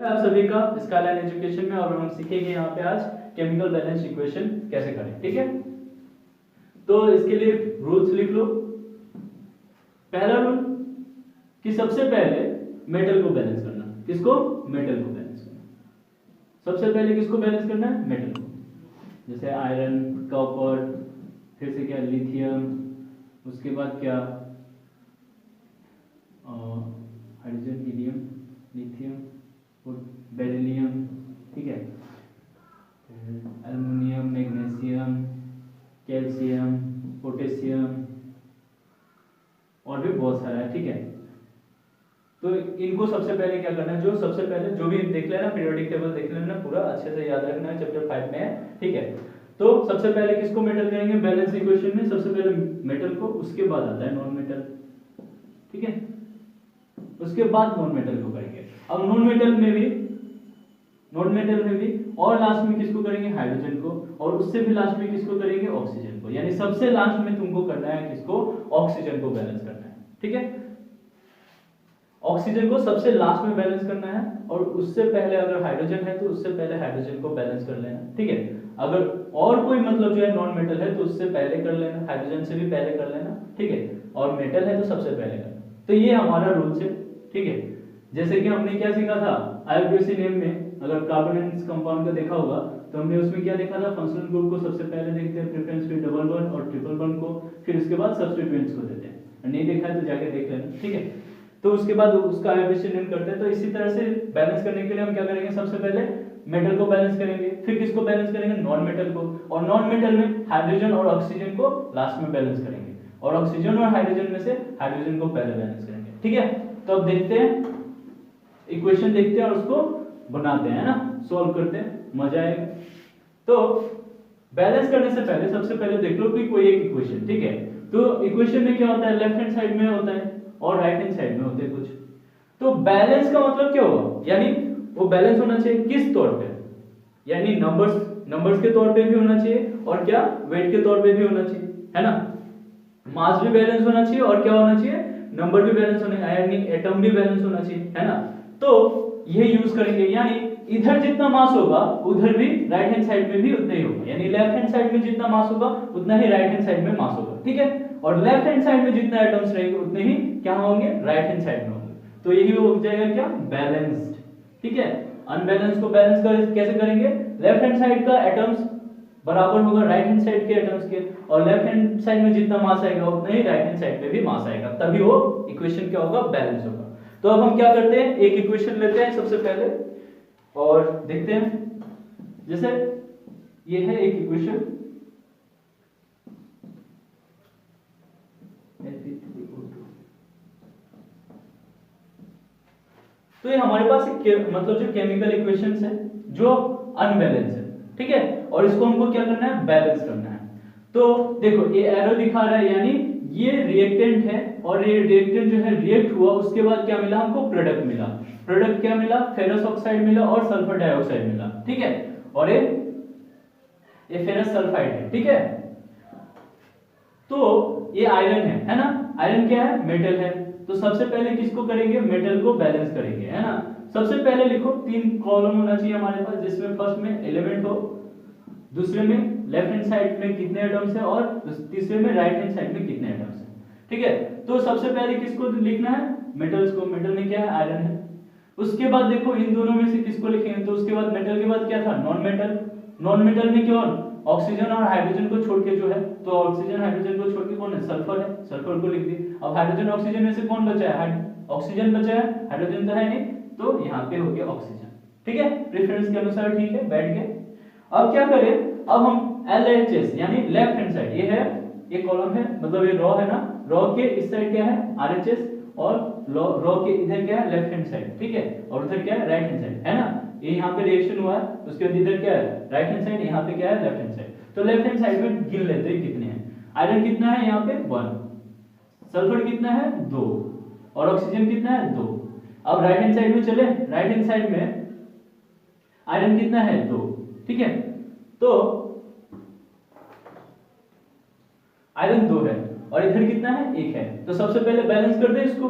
आप सभी का स्काईलाइन एजुकेशन में, और हम सीखेंगे यहाँ पे आज केमिकल बैलेंस इक्वेशन कैसे करें। ठीक है, तो इसके लिए रूल्स लिख लो। पहला रूल कि सबसे पहले मेटल को बैलेंस करना। किसको? मेटल को बैलेंस करना। सबसे पहले किसको बैलेंस करना है? मेटल को। जैसे आयरन, कॉपर, फिर से क्या लिथियम, उसके बाद क्या हाइड्रोजन, हीलियम, लिथियम और बेरिलियम। ठीक है, एल्युमिनियम, मैग्नीशियम, कैल्शियम, पोटेशियम और भी बहुत सारा है। ठीक है, तो इनको सबसे पहले क्या करना है, जो सबसे पहले जो भी देख लेना, पीरियोडिक टेबल देख लेना, पूरा अच्छे से याद रखना है, चैप्टर 5 में है। ठीक है, तो सबसे पहले किसको मेटल करेंगे बैलेंस इक्वेशन में? सबसे पहले मेटल को, उसके बाद आता है नॉन मेटल। ठीक है, उसके बाद नॉन मेटल को करेंगे। अब नॉन मेटल में भी और लास्ट में किसको करेंगे? हाइड्रोजन को, और उससे भी लास्ट में किसको करेंगे? ऑक्सीजन को। यानी सबसे लास्ट में तुमको करना है किसको? ऑक्सीजन को बैलेंस करना है। ठीक है, ऑक्सीजन को सबसे लास्ट में बैलेंस करना है, और उससे पहले अगर हाइड्रोजन है तो उससे पहले हाइड्रोजन को बैलेंस कर लेना। ठीक है, अगर और कोई मतलब जो है नॉन मेटल है तो उससे पहले कर लेना, हाइड्रोजन से भी पहले कर लेना। ठीक है, और मेटल है तो सबसे पहले करना। तो ये हमारा रूल्स है। ठीक है, जैसे कि हमने क्या सीखा था आईयूपीएसी नेम में, अगर कार्बोनेट कंपाउंड का देखा होगा तो हमने उसमें क्या देखा था? फंक्शनल ग्रुप को सबसे पहले देखते हैं, प्रेफरेंस फिर डबल बॉन्ड और ट्रिपल बॉन्ड को, फिर उसके बाद सब्स्टिट्यूएंट्स को देते हैं। नहीं देखा है तो जाके देख लेना। ठीक है, तो उसके बाद उसका आईयूपीएसी नेम करते हैं। तो इसी तरह से बैलेंस करने के लिए हम क्या करेंगे? सबसे पहले मेटल को बैलेंस करेंगे, फिर किसको बैलेंस करेंगे? नॉन मेटल को, और नॉन मेटल में हाइड्रोजन और ऑक्सीजन को लास्ट में बैलेंस करेंगे, और ऑक्सीजन और हाइड्रोजन में से हाइड्रोजन को पहले बैलेंस करेंगे। ठीक है, तो अब देखते हैं, इक्वेशन देखते हैं और उसको बनाते हैं ना, सॉल्व करते हैं, मजा आएगा। तो बैलेंस करने से पहले सबसे पहले देख लो कि कोई एक इक्वेशन। ठीक है, तो इक्वेशन में क्या होता है? लेफ्ट हैंड साइड में होता है और राइट हैंड साइड में होते हैं कुछ। तो बैलेंस का मतलब क्या होगा? यानी वो बैलेंस होना चाहिए किस तौर पे? यानी नंबर्स के तौर पे भी होना चाहिए, और क्या वेट के तौर पे भी होना चाहिए, है ना। मास भी बैलेंस होना चाहिए, और क्या होना चाहिए? नंबर भी बैलेंस होने, यानी एटम भी बैलेंस होना चाहिए, है ना। तो ये यूज करेंगे, यानी इधर जितना मास होगा उधर भी राइट हैंड साइड में भी उतना ही होगा। यानी लेफ्ट हैंड साइड में जितना मास होगा उतना ही राइट हैंड साइड में मास होगा। ठीक है, और लेफ्ट हैंड साइड में जितना एटम्स रहेंगे उतने ही क्या होंगे? राइट हैंड साइड में होंगे। तो यही हो जाएगा क्या? बैलेंस्ड। ठीक है, अनबैलेंस को बैलेंस कैसे करेंगे? लेफ्ट हैंड साइड का एटम्स बराबर होगा राइट हैंड साइड के एटम्स के, और लेफ्ट हैंड साइड में जितना मास आएगा उतना ही राइट हैंड साइड पे भी मास आएगा, तभी वो इक्वेशन क्या होगा? बैलेंस होगा। तो अब हम क्या करते हैं, एक इक्वेशन लेते हैं सबसे पहले और देखते हैं। जैसे ये है एक इक्वेशन, तो ये हमारे पास मतलब जो केमिकल इक्वेशंस है जो अनबैलेंस है। ठीक है, और इसको हमको क्या करना है? बैलेंस करना है। तो देखो ये एरो दिखा रहा है, यानी ये रिएक्टेंट है, और ये रिएक्टेंट जो है रिएक्ट हुआ, उसके बाद क्या मिला हमको? प्रोडक्ट मिला। प्रोडक्ट क्या मिला? फेरस ऑक्साइड मिला और सल्फर डाइऑक्साइड मिला। ठीक है, और ये फेरस सल्फाइड है। ठीक है, तो ये आयरन है ना। आयरन क्या है? मेटल है। तो सबसे पहले किसको करेंगे? मेटल को बैलेंस करेंगे, है ना। सबसे पहले लिखो 3 कॉलम होना चाहिए हमारे पास, जिसमें फर्स्ट में एलिमेंट हो, दूसरे में लेफ्ट हैंड साइड में कितने एटम्स है, और तीसरे में राइट हैंड साइड में कितने एटम्स है। ठीक है, तो सबसे पहले किसको लिखना है? मेटल्स को। मेटल में क्या है? आयरन है। उसके बाद देखो इन दोनों में से किसको लिखेंगे? तो उसके बाद मेटल के बाद क्या था? Non metal. नॉन मेटल में कौन? ऑक्सीजन और हाइड्रोजन को छोड़ के जो है, तो ऑक्सीजन हाइड्रोजन को छोड़ के कौन है? सल्फर है। सल्फर को लिख दी। अब हाइड्रोजन ऑक्सीजन में से कौन बचा है? ऑक्सीजन बचा है, हाइड्रोजन तो है नहीं, तो यहाँ पे हो गया ऑक्सीजन। ठीक है, प्रेफरेंस के अनुसार। ठीक है, बैठ गए। अब क्या करें? अब हम LHS यानी लेफ्ट हैंड साइड, ये है, ये कॉलम है, मतलब ये रो है ना, रो के इस साइड क्या है? RHS, और रो के इधर क्या है? Left hand side. ठीक है, और उधर क्या है? राइट हैंड साइड, है ना। ये यहाँ पे रिएक्शन हुआ है, उसके बाद इधर क्या है? राइट हैंड साइड, यहाँ पे क्या है? Left hand side. तो लेफ्ट हैंड साइड में गिन लेते हैं कितने हैं। आयरन कितना है यहाँ पे? 1। सल्फर कितना है? 2। और ऑक्सीजन कितना है? 2। अब राइट हैंड साइड में चले। राइट हैंड साइड में आयरन कितना है? 2। ठीक है, तो आयरन 2 है, और इधर कितना है? 1 है। तो सबसे पहले बैलेंस कर दे इसको।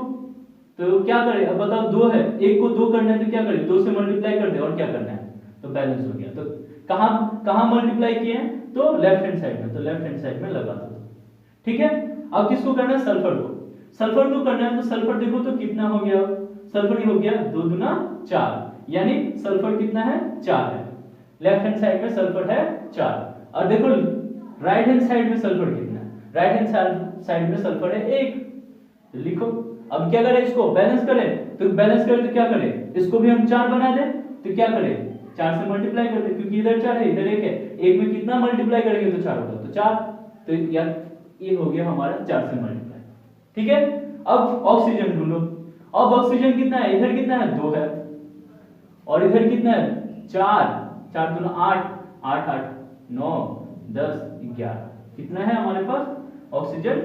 तो क्या करें, अब बताओ 2 है, एक को 2 करना है तो क्या करें, 2 से मल्टीप्लाई कर दे और क्या करना है, तो बैलेंस हो गया। तो कहां कहां मल्टीप्लाई किए हैं, तो लेफ्ट हैंड साइड में, तो लेफ्ट हैंड साइड में लगा दो। ठीक है, अब किसको करना है, सल्फर को। सल्फर को करना है तो सल्फर देखो तो कितना हो गया, सल्फर हो गया 2 दूना 4, यानी सल्फर कितना है 4 है। लेफ्ट हैंड साइड में सल्फर है 4। और देखो राइट हैंड साइड में सल्फर कितना है, राइट हैंड साइड में सल्फर है 1। तो लिखो, अब क्या करें, इसको बैलेंस करें, तो बैलेंस करें तो क्या करें, इसको भी हम 4 बना दें, तो क्या करें 4 से मल्टीप्लाई कर दें, क्योंकि इधर 4 है इधर 1 है, एक में कितना मल्टीप्लाई करेंगे तो 4 होगा, तो 4, तो यार ये हो गया हमारा 4 से मल्टीप्लाई। ठीक है, अब ऑक्सीजन ढूंढो। अब ऑक्सीजन कितना है, इधर कितना है 2 है, और इधर कितना है 4, 4 दूना 8, 8 8 9 10 11, कितना है हमारे पास ऑक्सीजन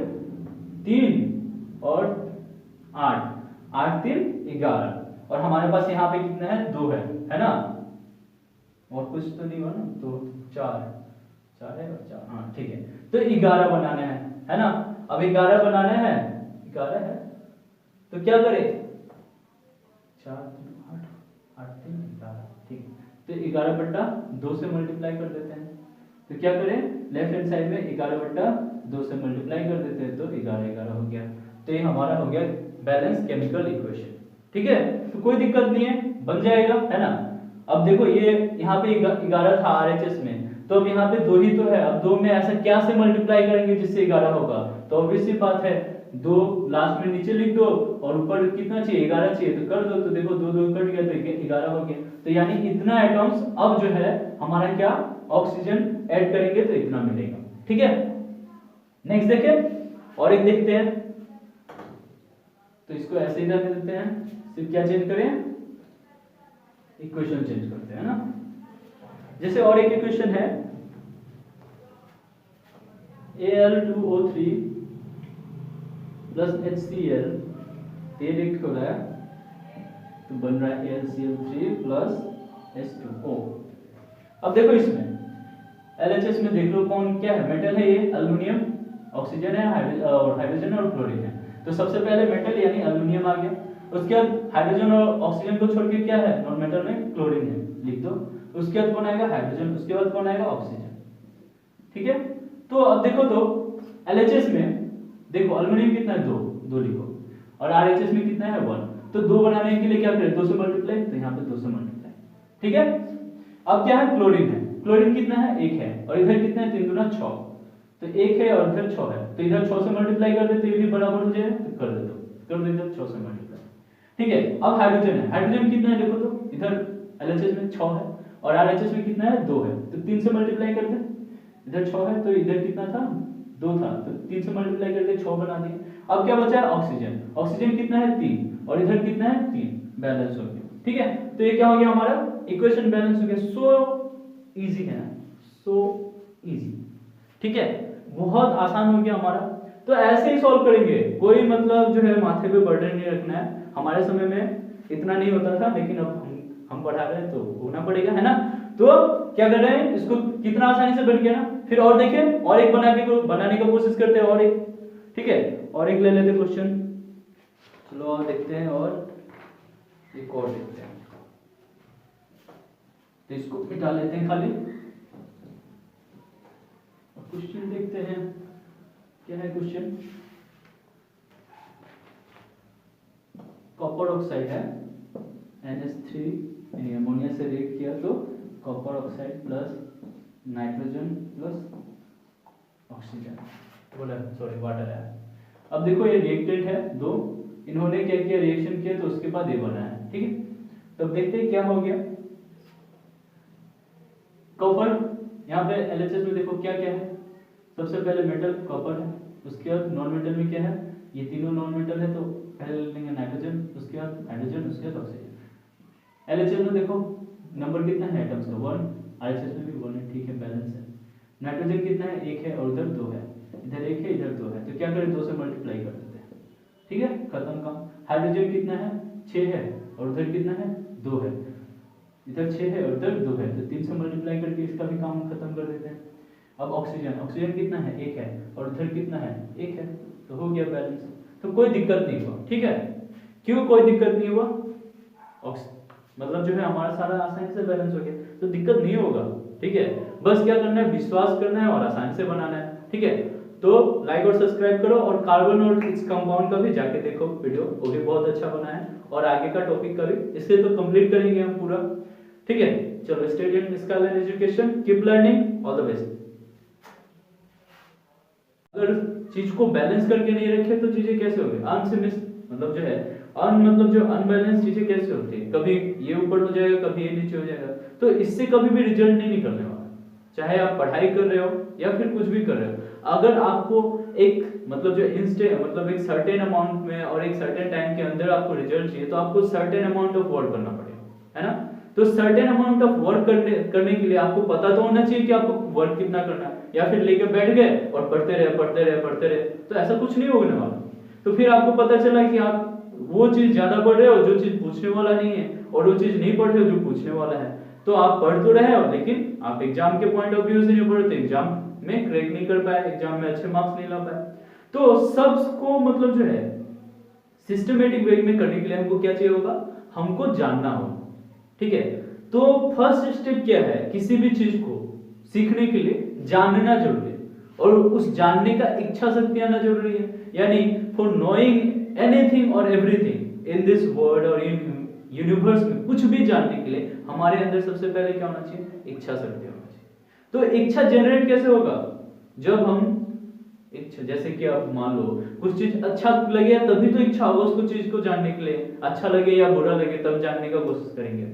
3 और 8, 8 3 11, और हमारे पास यहाँ पे कितना है 2 है ना, और कुछ तो नहीं हुआ ना, तो 4 है और 4, हाँ ठीक है, तो 11 बनाना है ना। अब 11 बनाना है, 11 है तो क्या करें, 4 8 8 3 11, ठीक है, तो 11 बट्टा 2 से मल्टीप्लाई कर देते हैं, तो क्या करें लेफ्ट हैंड साइड में 11 बट्टा 2 से मल्टीप्लाई कर देते हैं, तो 11 11 हो गया। तो ये हमारा हो गया बैलेंस केमिकल इक्वेशन। ठीक है, तो कोई दिक्कत नहीं है, बन जाएगा, है ना। अब देखो ये यहाँ पे 11 था आरएचएस में, तो अब यहाँ पे 2 ही तो है, अब 2 में ऐसा क्या से मल्टीप्लाई करेंगे जिससे 11 होगा, तो ऑब्वियस सी बात है 2 लास्ट में नीचे लिख दो और ऊपर कितना चाहिए 11 चाहिए, तो कर दो, तो देखो 2 2 कट गया तो 11 हो गया। तो यानी इतना एटॉम्स अब जो है हमारा क्या ऑक्सीजन ऐड करेंगे तो इतना मिलेगा। ठीक है, नेक्स्ट देखें और एक देखते हैं, तो इसको ऐसे ही रहने देते हैं, सिर्फ क्या चेंज करें, इक्वेशन चेंज करते हैं ना। जैसे और एक इक्वेशन है Al2O3 प्लस HCl, ये रिएक्ट हो रहा है तो बन रहा है AlCl3 प्लस H2O। अब देखो इसमें LHS में देख लो कौन क्या है, मेटल है, ये एल्युमिनियम, ऑक्सीजन है और हाइड्रोजन और क्लोरीन है। तो सबसे पहले मेटल यानी एल्युमिनियम आ गया, उसके बाद हाइड्रोजन और ऑक्सीजन को छोड़ के क्या है नॉन मेटल में क्लोरीन है, लिख दो। उसके बाद कौन आएगा हाइड्रोजन, उसके बाद कौन आएगा ऑक्सीजन। ठीक है, तो अब देखो तो LHS में देखो एल्युमिनियम कितना है 2 लिखो, और RHS में कितना है 1, तो 2 बनाने के लिए क्या करें 2 से मल्टीप्लाई, तो यहाँ पे 2 से मल्टीप्लाई। ठीक है, अब क्या है क्लोरीन है, क्लोरीन कितना है 1 है, और इधर कितना है 3 दूना 6, तो 1 है और इधर 6 है, तो इधर 6 से मल्टीप्लाई कर देते ये भी बराबर हो जाएगा, तो कर दे दो इधर 6 से मल्टीप्लाई। ठीक है, अब हाइड्रोजन है, हाइड्रोजन कितना है देखो तो इधर LHS में 6 है और RHS में कितना है 2 है, तो 3 से मल्टीप्लाई कर दे, इधर 6 है तो इधर कितना था 2 था, तो 3 से मल्टीप्लाई कर दे 6 बना दिए। अब क्या बचा है ऑक्सीजन, ऑक्सीजन कितना है 3 और इधर कितना है 3, बैलेंस हो गया। ठीक है, तो ये क्या हो गया हमारा इक्वेशन बैलेंस हो गया। सो इजी है ना, सो इजी। ठीक है, बहुत आसान हो गया हमारा। तो ऐसे ही सॉल्व करेंगे, कोई मतलब जो है माथे पे बर्डन नहीं रखना है। हमारे समय में इतना नहीं होता था, लेकिन अब हम पढ़ा रहे हैं तो होना पड़ेगा, है ना। तो क्या कर रहे हैं, इसको कितना आसानी से बन गया ना। फिर और देखें, और एक बनाने का कोशिश करते हैं, और एक। ठीक है, और एक ले लेते क्वेश्चन, चलो और देखते हैं, और एक और देखते हैं, तो इसको मिटा लेते हैं खाली, क्वेश्चन देखते हैं क्या है क्वेश्चन। कॉपर ऑक्साइड है NH3 अमोनिया से रिएक्ट किया तो copper oxide plus nitrogen plus oxygen बोला, सॉरी वाटर है। अब देखो ये रिएक्टेंट है 2, इन्होंने क्या किया रिएक्शन किया तो उसके बाद ये बना है। ठीक है, तो अब देखते हैं क्या हो गया। कॉपर यहाँ पे LHS में देखो क्या क्या है, सबसे पहले मेटल कॉपर है, उसके बाद नॉन मेटल में क्या है, ये तीनों नॉन मेटल है, तो पहले लेंगे नाइट्रोजन, उसके बाद हाइड्रोजन, उसके बाद ऑक्सीजन। LHS में देखो नंबर कितना है एटम्स का 1, RHS में भी 1 है, ठीक है बैलेंस है। नाइट्रोजन कितना है 1 है और उधर 2 है, इधर 1 है इधर 2 है, तो क्या करें 2 से मल्टीप्लाई कर देते हैं। ठीक है, खत्म काम। हाइड्रोजन कितना है 6 है और उधर कितना है 2 है, इधर 6 है और उधर 2 है, तो 3 से मल्टीप्लाई करके इसका भी काम खत्म कर देते हैं। अब ऑक्सीजन, ऑक्सीजन कितना है 1 है और उधर कितना है 1 है, तो हो गया बैलेंस, तो कोई दिक्कत नहीं हुआ। ठीक है, क्यों कोई दिक्कत नहीं हुआ, मतलब जो है हमारा सारा आसानी से बैलेंस हो गया, तो दिक्कत नहीं होगा। ठीक है, बस क्या करना है, विश्वास करना है और आसानी से बनाना है। ठीक है, तो लाइक और सब्सक्राइब करो, और कार्बन और इस कंपाउंड का भी जाके देखो वीडियो, वो भी बहुत अच्छा बना है, और आगे का टॉपिक का भी इससे तो कंप्लीट करेंगे हम पूरा। ठीक है, चलो stay tuned in skyline education, keep learning, all the best. अगर चीज को बैलेंस करके नहीं रखे तो चीजें कैसे होगी, मतलब जो है मतलब जो अनबैलेंस चीजें कैसे होती है, कभी ये ऊपर हो जाएगा, कभी ये नीचे हो जाएगा, तो इससे कभी भी रिजल्ट नहीं निकलने वाला। चाहे आप पढ़ाई कर रहे हो या फिर कुछ भी कर रहे हो, अगर आपको एक मतलब जो मतलब एक सर्टेन अमाउंट में और एक सर्टेन टाइम के अंदर आपको रिजल्ट चाहिए, तो आपको सर्टेन अमाउंट ऑफ वर्क करना पड़ेगा, है ना। तो सर्टेन अमाउंट ऑफ वर्क करने के लिए आपको पता तो होना चाहिए कि आपको वर्क कितना करना है, या फिर लेके बैठ गए और पढ़ते रहे, तो ऐसा कुछ नहीं होने वाला। तो फिर आपको पता चला कि आप वो चीज ज्यादा पढ़ रहे हो जो चीज पूछने वाला नहीं है, और वो चीज नहीं पढ़ रहे हो जो पूछने वाला है। तो आप पढ़ तो रहे हो, लेकिन आप एग्जाम के पॉइंट ऑफ व्यू से नहीं पढ़ते, एग्जाम में क्रैक नहीं कर पाए, एग्जाम में अच्छे मार्क्स नहीं ला पाए। तो सबको मतलब जो है सिस्टमेटिक वे में करने के लिए हमको क्या चाहिए होगा, हमको जानना होगा। ठीक है, तो फर्स्ट स्टेप क्या है, किसी भी चीज को सीखने के लिए जानना जरूरी है, और उस जानने का इच्छा शक्ति आना जरूरी है। यानी फॉर नोइंग एनीथिंग और एवरीथिंग इन दिस वर्ल्ड और इन यूनिवर्स में, कुछ भी जानने के लिए हमारे अंदर सबसे पहले क्या होना चाहिए, इच्छा शक्ति होना चाहिए। तो इच्छा जनरेट कैसे होगा, जब हम इच्छा, जैसे कि आप मान लो कुछ चीज अच्छा लगे तभी तो इच्छा होगा उसको चीज को जानने के लिए, अच्छा लगे या बुरा लगे तब जानने का कोशिश करेंगे।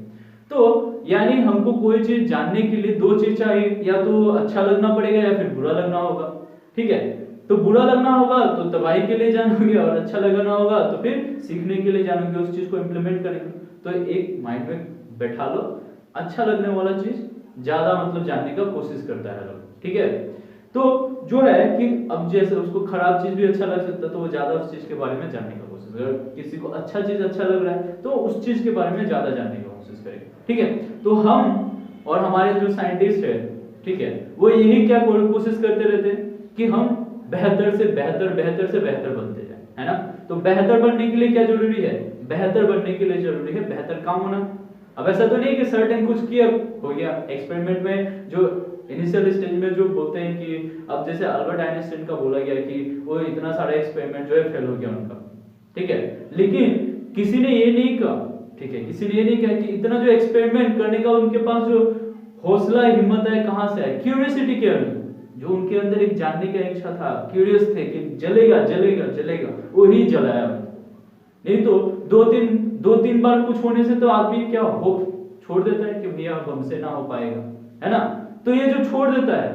तो यानी हमको कोई चीज जानने के लिए दो चीज चाहिए, या तो अच्छा लगना पड़ेगा या फिर बुरा लगना होगा। ठीक है, तो बुरा लगना होगा तो तबाही के लिए जानोगे, और अच्छा लगना होगा तो फिर सीखने के लिए जानोगे, उस चीज को इंप्लीमेंट करेंगे। तो एक माइंड में बैठा लो, अच्छा लगने वाला चीज ज्यादा मतलब जानने का कोशिश करता है लोग। ठीक है, तो जो है कि अब जैसे उसको खराब चीज भी अच्छा लग सकता है, तो वो ज्यादा उस चीज के बारे में जानने का कोशिश करेगा। किसी को अच्छा चीज अच्छा लग रहा है तो उस चीज के बारे में ज्यादा जानने की कोशिश करेगा। ठीक है, तो हम और हमारे जो साइंटिस्ट है, ठीक है, वो यही क्या कोशिश करते रहते हैं कि हम बेहतर से बेहतर बनते जाए, है ना। तो बेहतर बनने के लिए क्या जरूरी है, बेहतर बनने के लिए जरूरी है बेहतर काम होना। अब ऐसा तो नहीं कि सर्टेन कुछ किया हो गया, एक्सपेरिमेंट में जो इनिशियल स्टेज में जो बोलते हैं कि अब जैसे अल्बर्ट आइंस्टाइन का बोला गया कि वो इतना सारा एक्सपेरिमेंट जो है फेल हो गया उनका। ठीक है, लेकिन किसी ने ये नहीं कहा, ठीक है, किसी ने ये नहीं कहा कि इतना जो एक्सपेरिमेंट करने का उनके पास जो हौसला हिम्मत है कहां से है, क्यूरियोसिटी के अंदर, जो उनके अंदर एक जानने का इच्छा था, क्यूरियस थे कि जलेगा, वही जलाया। नहीं तो दो तीन बार कुछ होने से तो आदमी क्या होप छोड़ देता है कि भैया अब हमसे ना हो पाएगा, है ना। तो ये जो छोड़ देता है,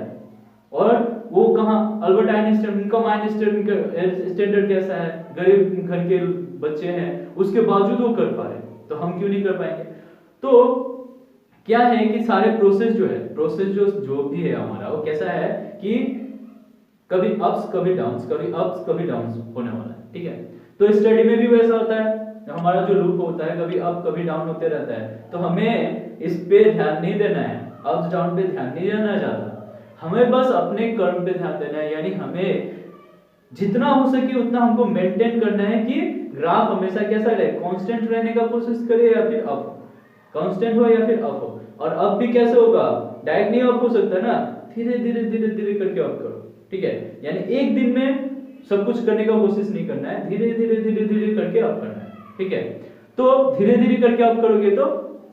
और वो कहां, अल्बर्ट आइंस्टाइन, उनका माइंड स्टैंडर्ड कैसा है, गरीब घर के बच्चे हैं, उसके बावजूद वो कर पा रहे, तो हम क्यों नहीं कर पाएंगे। तो क्या है कि सारे प्रोसेस जो भी है हमारा, वो कैसा है कि कभी अप्स कभी डाउन्स होने वाला है। ठीक है, तो स्टडी में भी वैसा होता है, हमारा जो लूप होता है कभी अप कभी डाउन होते रहता है। तो हमें इस पे ध्यान नहीं देना है, अप्स डाउन पे ध्यान नहीं देना ज्यादा, हमें बस अपने कर्म पे ध्यान देना है। यानी हमें जितना हो सके उतना हमको मेंटेन करना है कि ग्राफ हमेशा कैसा रहे, कांस्टेंट रहने का कोशिश करे, या फिर अप, कांस्टेंट हो या फिर अप हो। और अप भी कैसे होगा, डायरेक्ट नहीं अप हो सकता ना, धीरे धीरे करके अप करो। ठीक है, यानी एक दिन में सब कुछ करने का कोशिश नहीं करना है, धीरे धीरे करके अप करना है। ठीक है, तो धीरे धीरे करके अप करोगे तो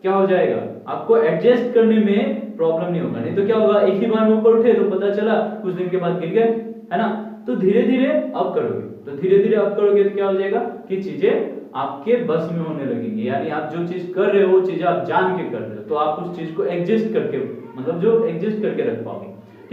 क्या हो जाएगा, आपको एडजस्ट करने में प्रॉब्लम नहीं होगा। नहीं तो क्या होगा, एक ही बार में ऊपर उठे तो पता चला कुछ दिन के बाद गिर गए, है ना। तो धीरे धीरे अप करोगे, तो क्या हो जाएगा कि चीजें आपके बस में होने लगेंगी। यानी आप जो चीज कर रहे हो वो चीज आप जान के कर रहे हो, तो आप उस चीज को एडजस्ट करके रख पाओगे।